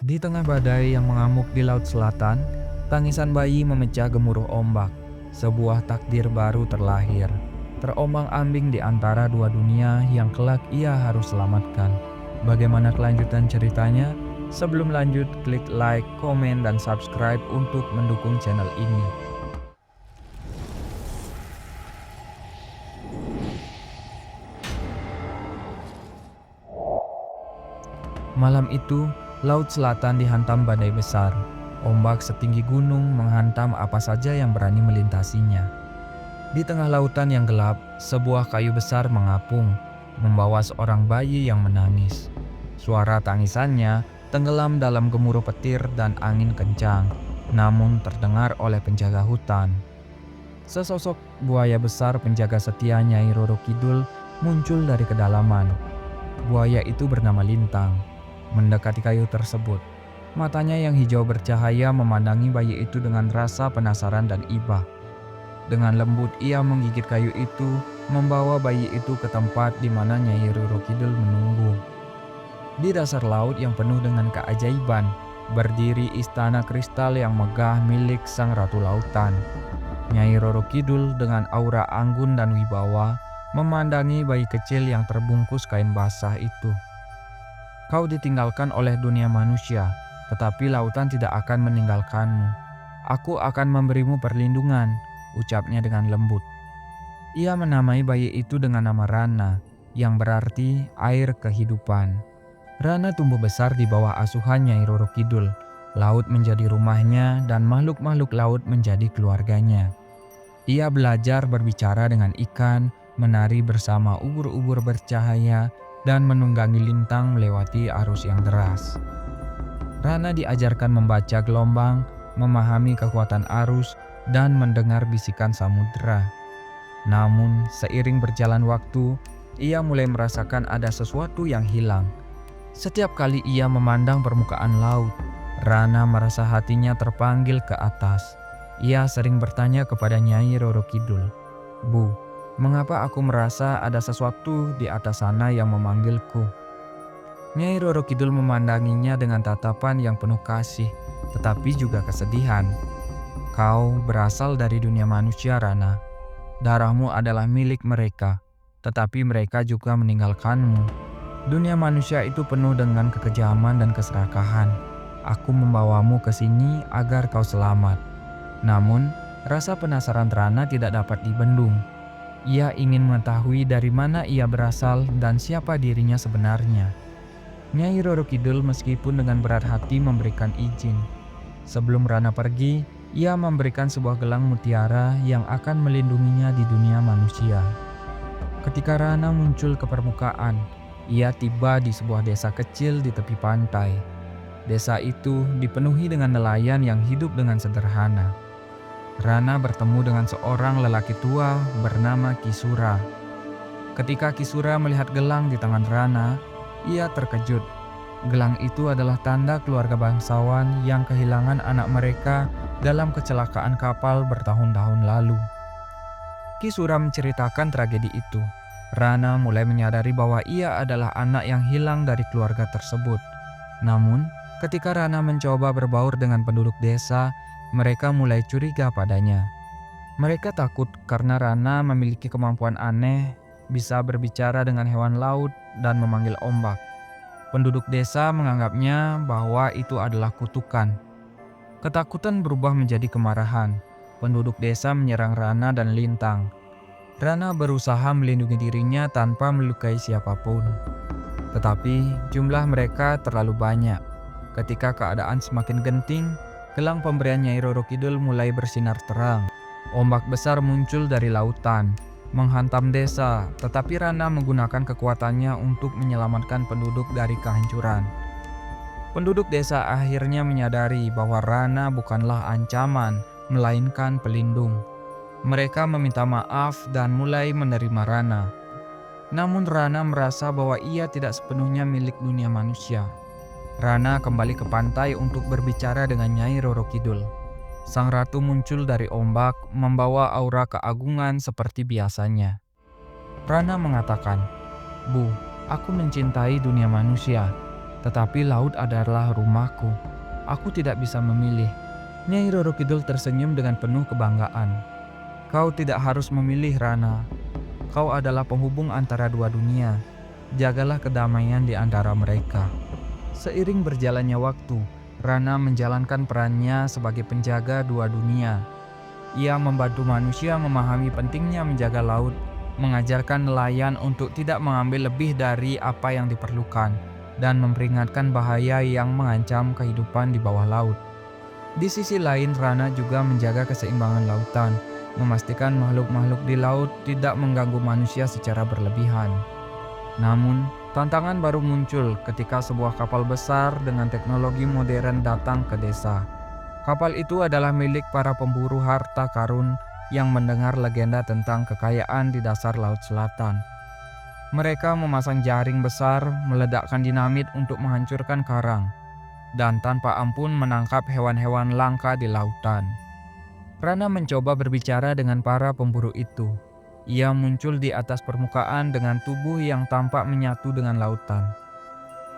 Di tengah badai yang mengamuk di laut selatan, tangisan bayi memecah gemuruh ombak. Sebuah takdir baru terlahir, terombang-ambing di antara dua dunia yang kelak ia harus selamatkan. Bagaimana kelanjutan ceritanya? Sebelum lanjut, klik like, komen, dan subscribe untuk mendukung channel ini. Malam itu, laut selatan dihantam badai besar. Ombak setinggi gunung menghantam apa saja yang berani melintasinya. Di tengah lautan yang gelap, sebuah kayu besar mengapung, membawa seorang bayi yang menangis. Suara tangisannya tenggelam dalam gemuruh petir dan angin kencang, namun terdengar oleh penjaga hutan. Sesosok buaya besar penjaga setia Nyai Roro Kidul muncul dari kedalaman. Buaya itu bernama Lintang. Mendekati kayu tersebut, matanya yang hijau bercahaya memandangi bayi itu dengan rasa penasaran dan iba. Dengan lembut ia menggigit kayu itu, membawa bayi itu ke tempat di mana Nyai Roro Kidul menunggu. Di dasar laut yang penuh dengan keajaiban, berdiri istana kristal yang megah milik sang Ratu Lautan. Nyai Roro Kidul dengan aura anggun dan wibawa memandangi bayi kecil yang terbungkus kain basah itu. Kau ditinggalkan oleh dunia manusia, tetapi lautan tidak akan meninggalkanmu. Aku akan memberimu perlindungan, ucapnya dengan lembut. Ia menamai bayi itu dengan nama Rana, yang berarti air kehidupan. Rana tumbuh besar di bawah asuhan Nyai Roro Kidul. Laut menjadi rumahnya dan makhluk-makhluk laut menjadi keluarganya. Ia belajar berbicara dengan ikan, menari bersama ubur-ubur bercahaya, dan menunggangi lintang melewati arus yang deras. Rana diajarkan membaca gelombang, memahami kekuatan arus, dan mendengar bisikan samudera. Namun, seiring berjalan waktu, ia mulai merasakan ada sesuatu yang hilang. Setiap kali ia memandang permukaan laut, Rana merasa hatinya terpanggil ke atas. Ia sering bertanya kepada Nyai Roro Kidul, "Bu, mengapa aku merasa ada sesuatu di atas sana yang memanggilku?" Nyai Roro Kidul memandanginya dengan tatapan yang penuh kasih, tetapi juga kesedihan. "Kau berasal dari dunia manusia, Rana. Darahmu adalah milik mereka, tetapi mereka juga meninggalkanmu. Dunia manusia itu penuh dengan kekejaman dan keserakahan. Aku membawamu ke sini agar kau selamat." Namun, rasa penasaran Rana tidak dapat dibendung. Ia ingin mengetahui dari mana ia berasal dan siapa dirinya sebenarnya. Nyai Roro Kidul meskipun dengan berat hati memberikan izin. Sebelum Rana pergi, ia memberikan sebuah gelang mutiara yang akan melindunginya di dunia manusia. Ketika Rana muncul ke permukaan, ia tiba di sebuah desa kecil di tepi pantai. Desa itu dipenuhi dengan nelayan yang hidup dengan sederhana. Rana bertemu dengan seorang lelaki tua bernama Kisura. Ketika Kisura melihat gelang di tangan Rana, ia terkejut. Gelang itu adalah tanda keluarga bangsawan yang kehilangan anak mereka dalam kecelakaan kapal bertahun-tahun lalu. Kisura menceritakan tragedi itu. Rana mulai menyadari bahwa ia adalah anak yang hilang dari keluarga tersebut. Namun, ketika Rana mencoba berbaur dengan penduduk desa, mereka mulai curiga padanya. Mereka takut karena Rana memiliki kemampuan aneh, bisa berbicara dengan hewan laut dan memanggil ombak. Penduduk desa menganggapnya bahwa itu adalah kutukan. Ketakutan berubah menjadi kemarahan. Penduduk desa menyerang Rana dan Lintang. Rana berusaha melindungi dirinya tanpa melukai siapapun. Tetapi jumlah mereka terlalu banyak. Ketika keadaan semakin genting, gelang pemberian Nyai Roro Kidul mulai bersinar terang. Ombak besar muncul dari lautan, menghantam desa, tetapi Rana menggunakan kekuatannya untuk menyelamatkan penduduk dari kehancuran. Penduduk desa akhirnya menyadari bahwa Rana bukanlah ancaman, melainkan pelindung. Mereka meminta maaf dan mulai menerima Rana. Namun Rana merasa bahwa ia tidak sepenuhnya milik dunia manusia. Rana kembali ke pantai untuk berbicara dengan Nyai Roro Kidul. Sang ratu muncul dari ombak, membawa aura keagungan seperti biasanya. Rana mengatakan, "Bu, aku mencintai dunia manusia. Tetapi laut adalah rumahku. Aku tidak bisa memilih. Nyai Roro Kidul tersenyum dengan penuh kebanggaan. Kau tidak harus memilih, Rana. Kau adalah penghubung antara dua dunia. Jagalah kedamaian di antara mereka. Seiring berjalannya waktu, Rana menjalankan perannya sebagai penjaga dua dunia. Ia membantu manusia memahami pentingnya menjaga laut, mengajarkan nelayan untuk tidak mengambil lebih dari apa yang diperlukan, dan memperingatkan bahaya yang mengancam kehidupan di bawah laut. Di sisi lain, Rana juga menjaga keseimbangan lautan, memastikan makhluk-makhluk di laut tidak mengganggu manusia secara berlebihan. Namun, tantangan baru muncul ketika sebuah kapal besar dengan teknologi modern datang ke desa. Kapal itu adalah milik para pemburu harta karun yang mendengar legenda tentang kekayaan di dasar Laut Selatan. Mereka memasang jaring besar, meledakkan dinamit untuk menghancurkan karang, dan tanpa ampun menangkap hewan-hewan langka di lautan. Rana mencoba berbicara dengan para pemburu itu. Ia muncul di atas permukaan dengan tubuh yang tampak menyatu dengan lautan.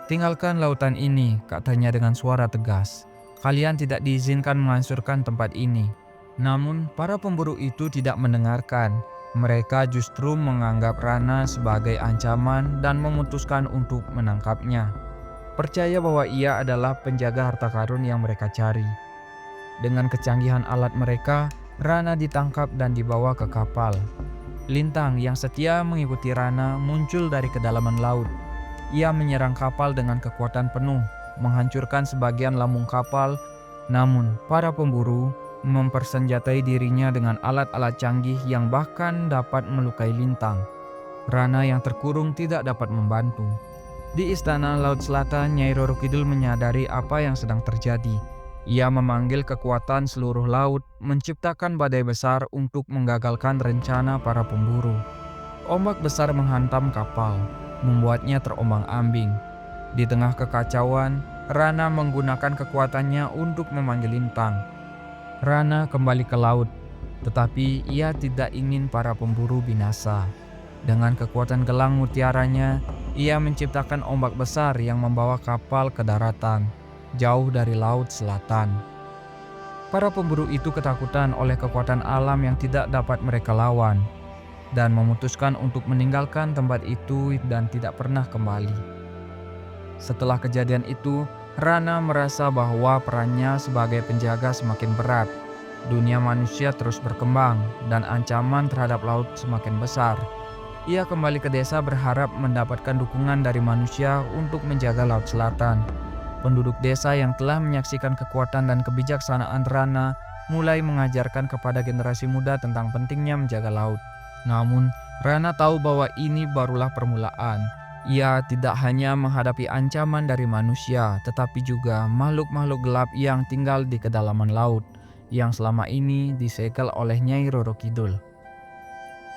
"Tinggalkan lautan ini," katanya dengan suara tegas. "Kalian tidak diizinkan menghancurkan tempat ini." Namun, para pemburu itu tidak mendengarkan. Mereka justru menganggap Rana sebagai ancaman dan memutuskan untuk menangkapnya. Percaya bahwa ia adalah penjaga harta karun yang mereka cari. Dengan kecanggihan alat mereka, Rana ditangkap dan dibawa ke kapal. Lintang yang setia mengikuti Rana muncul dari kedalaman laut. Ia menyerang kapal dengan kekuatan penuh, menghancurkan sebagian lambung kapal. Namun, para pemburu mempersenjatai dirinya dengan alat-alat canggih yang bahkan dapat melukai Lintang. Rana yang terkurung tidak dapat membantu. Di istana Laut Selatan, Nyai Roro Kidul menyadari apa yang sedang terjadi. Ia memanggil kekuatan seluruh laut, menciptakan badai besar untuk menggagalkan rencana para pemburu. Ombak besar menghantam kapal, membuatnya terombang-ambing. Di tengah kekacauan, Rana menggunakan kekuatannya untuk memanggil Lintang. Rana kembali ke laut, tetapi ia tidak ingin para pemburu binasa. Dengan kekuatan gelang mutiaranya, ia menciptakan ombak besar yang membawa kapal ke daratan, jauh dari Laut Selatan. Para pemburu itu ketakutan oleh kekuatan alam yang tidak dapat mereka lawan, dan memutuskan untuk meninggalkan tempat itu dan tidak pernah kembali. Setelah kejadian itu, Rana merasa bahwa perannya sebagai penjaga semakin berat. Dunia manusia terus berkembang, dan ancaman terhadap laut semakin besar. Ia kembali ke desa berharap mendapatkan dukungan dari manusia untuk menjaga Laut Selatan. Penduduk desa yang telah menyaksikan kekuatan dan kebijaksanaan Rana mulai mengajarkan kepada generasi muda tentang pentingnya menjaga laut. Namun, Rana tahu bahwa ini barulah permulaan. Ia tidak hanya menghadapi ancaman dari manusia, tetapi juga makhluk-makhluk gelap yang tinggal di kedalaman laut, yang selama ini disegel oleh Nyai Roro Kidul.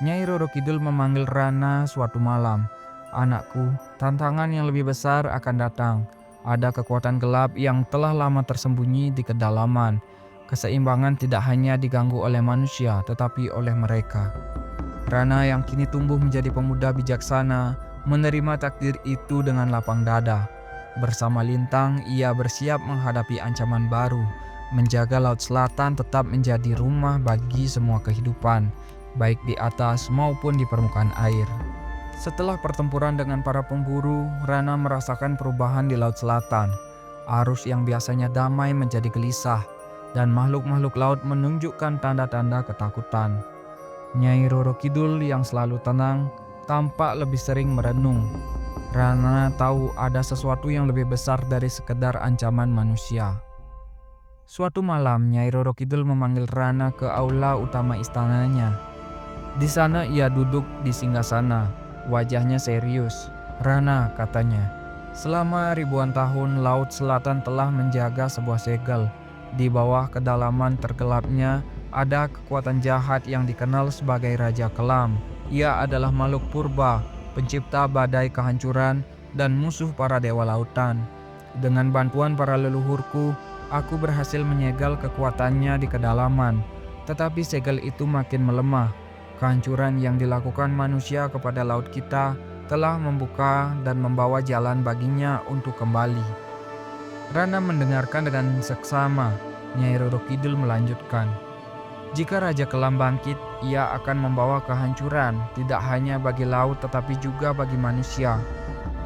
Nyai Roro Kidul memanggil Rana suatu malam. "Anakku, tantangan yang lebih besar akan datang. Ada kekuatan gelap yang telah lama tersembunyi di kedalaman. Keseimbangan tidak hanya diganggu oleh manusia, tetapi oleh mereka." Rana yang kini tumbuh menjadi pemuda bijaksana, menerima takdir itu dengan lapang dada. Bersama Lintang, ia bersiap menghadapi ancaman baru, menjaga Laut Selatan tetap menjadi rumah bagi semua kehidupan, baik di atas maupun di permukaan air. Setelah pertempuran dengan para pemburu, Rana merasakan perubahan di Laut Selatan. Arus yang biasanya damai menjadi gelisah, dan makhluk-makhluk laut menunjukkan tanda-tanda ketakutan. Nyai Roro Kidul yang selalu tenang, tampak lebih sering merenung. Rana tahu ada sesuatu yang lebih besar dari sekedar ancaman manusia. Suatu malam, Nyai Roro Kidul memanggil Rana ke aula utama istananya. Di sana ia duduk di singgasana. Wajahnya serius. "Rana," katanya, "selama ribuan tahun Laut Selatan telah menjaga sebuah segel. Di bawah kedalaman tergelapnya ada kekuatan jahat yang dikenal sebagai Raja Kelam. Ia adalah makhluk purba, pencipta badai kehancuran, dan musuh para dewa lautan. Dengan bantuan para leluhurku, aku berhasil menyegel kekuatannya di kedalaman. Tetapi segel itu makin melemah. Kehancuran yang dilakukan manusia kepada laut kita telah membuka dan membawa jalan baginya untuk kembali. Rana mendengarkan dengan seksama. Nyai Roro Kidul melanjutkan, jika Raja Kelam bangkit, ia akan membawa kehancuran tidak hanya bagi laut tetapi juga bagi manusia.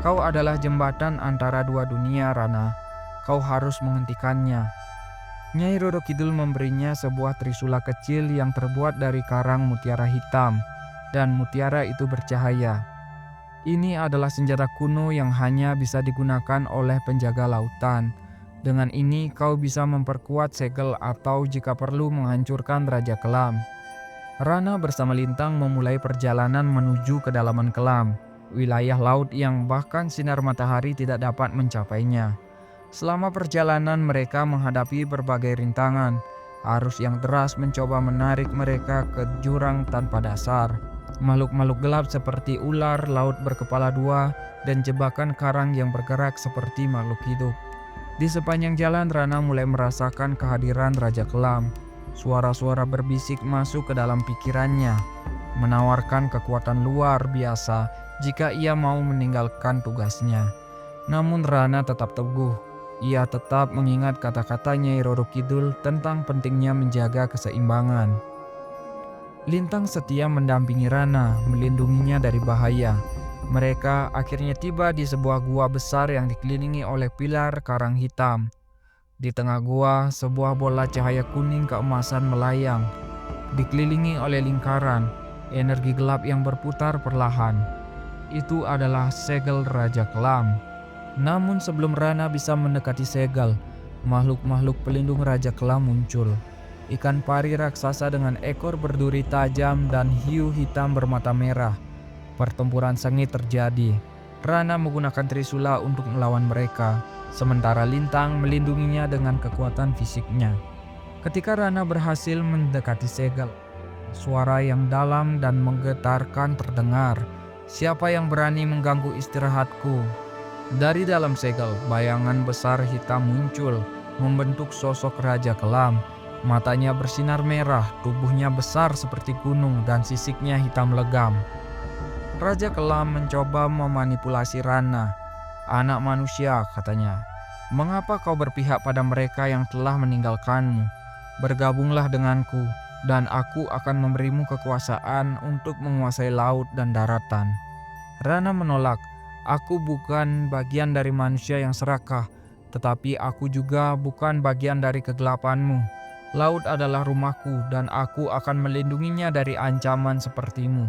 Kau adalah jembatan antara dua dunia, Rana. Kau harus menghentikannya. Nyai Roro Kidul memberinya sebuah trisula kecil yang terbuat dari karang mutiara hitam, dan mutiara itu bercahaya. Ini adalah senjata kuno yang hanya bisa digunakan oleh penjaga lautan. Dengan ini kau bisa memperkuat segel atau jika perlu menghancurkan Raja Kelam. Rana bersama Lintang memulai perjalanan menuju kedalaman Kelam, wilayah laut yang bahkan sinar matahari tidak dapat mencapainya. Selama perjalanan mereka menghadapi berbagai rintangan. Arus yang deras mencoba menarik mereka ke jurang tanpa dasar. Makhluk-makhluk gelap seperti ular laut berkepala dua dan jebakan karang yang bergerak seperti makhluk hidup. Di sepanjang jalan Rana mulai merasakan kehadiran Raja Kelam. Suara-suara berbisik masuk ke dalam pikirannya, menawarkan kekuatan luar biasa jika ia mau meninggalkan tugasnya. Namun Rana tetap teguh. Ia tetap mengingat kata-kata Nyai Roro Kidul tentang pentingnya menjaga keseimbangan. Lintang setia mendampingi Rana, melindunginya dari bahaya. Mereka akhirnya tiba di sebuah gua besar yang dikelilingi oleh pilar karang hitam. Di tengah gua, sebuah bola cahaya kuning keemasan melayang, dikelilingi oleh lingkaran, energi gelap yang berputar perlahan. Itu adalah segel Raja Kelam. Namun sebelum Rana bisa mendekati segel, makhluk-makhluk pelindung Raja Kelam muncul. Ikan pari raksasa dengan ekor berduri tajam dan hiu hitam bermata merah. Pertempuran sengit terjadi. Rana menggunakan trisula untuk melawan mereka, sementara Lintang melindunginya dengan kekuatan fisiknya. Ketika Rana berhasil mendekati segel, suara yang dalam dan menggetarkan terdengar. Siapa yang berani mengganggu istirahatku? Dari dalam segel, bayangan besar hitam muncul, membentuk sosok Raja Kelam. Matanya bersinar merah, tubuhnya besar seperti gunung dan sisiknya hitam legam. Raja Kelam mencoba memanipulasi Rana. Anak manusia, katanya, mengapa kau berpihak pada mereka yang telah meninggalkanmu? Bergabunglah denganku, dan aku akan memberimu kekuasaan untuk menguasai laut dan daratan. Rana menolak. Aku bukan bagian dari manusia yang serakah, tetapi aku juga bukan bagian dari kegelapanmu. Laut adalah rumahku, dan aku akan melindunginya dari ancaman sepertimu.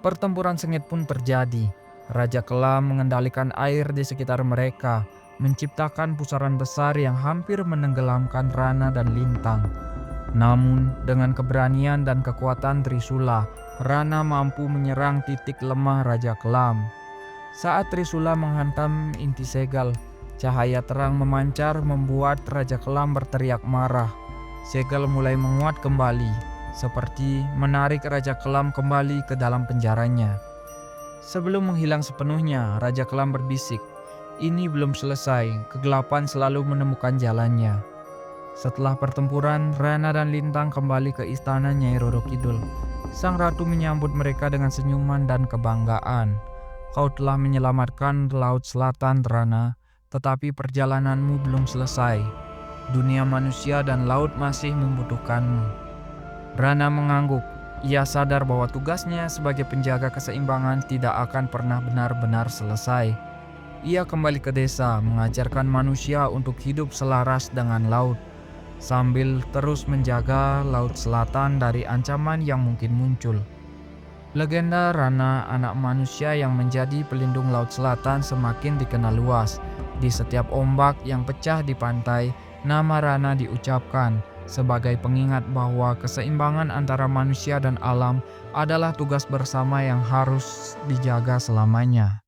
Pertempuran sengit pun terjadi. Raja Kelam mengendalikan air di sekitar mereka, menciptakan pusaran besar yang hampir menenggelamkan Rana dan Lintang. Namun, dengan keberanian dan kekuatan trisula, Rana mampu menyerang titik lemah Raja Kelam. Saat trisula menghantam inti segel, cahaya terang memancar membuat Raja Kelam berteriak marah. Segel mulai menguat kembali, seperti menarik Raja Kelam kembali ke dalam penjaranya. Sebelum menghilang sepenuhnya, Raja Kelam berbisik, "Ini belum selesai, kegelapan selalu menemukan jalannya." Setelah pertempuran, Rana dan Lintang kembali ke istana Nyai Roro Kidul. Sang ratu menyambut mereka dengan senyuman dan kebanggaan. "Kau telah menyelamatkan Laut Selatan, Rana, tetapi perjalananmu belum selesai. Dunia manusia dan laut masih membutuhkanmu." Rana mengangguk. Ia sadar bahwa tugasnya sebagai penjaga keseimbangan tidak akan pernah benar-benar selesai. Ia kembali ke desa, mengajarkan manusia untuk hidup selaras dengan laut, sambil terus menjaga Laut Selatan dari ancaman yang mungkin muncul. Legenda Rana, anak manusia yang menjadi pelindung Laut Selatan, semakin dikenal luas. Di setiap ombak yang pecah di pantai, nama Rana diucapkan sebagai pengingat bahwa keseimbangan antara manusia dan alam adalah tugas bersama yang harus dijaga selamanya.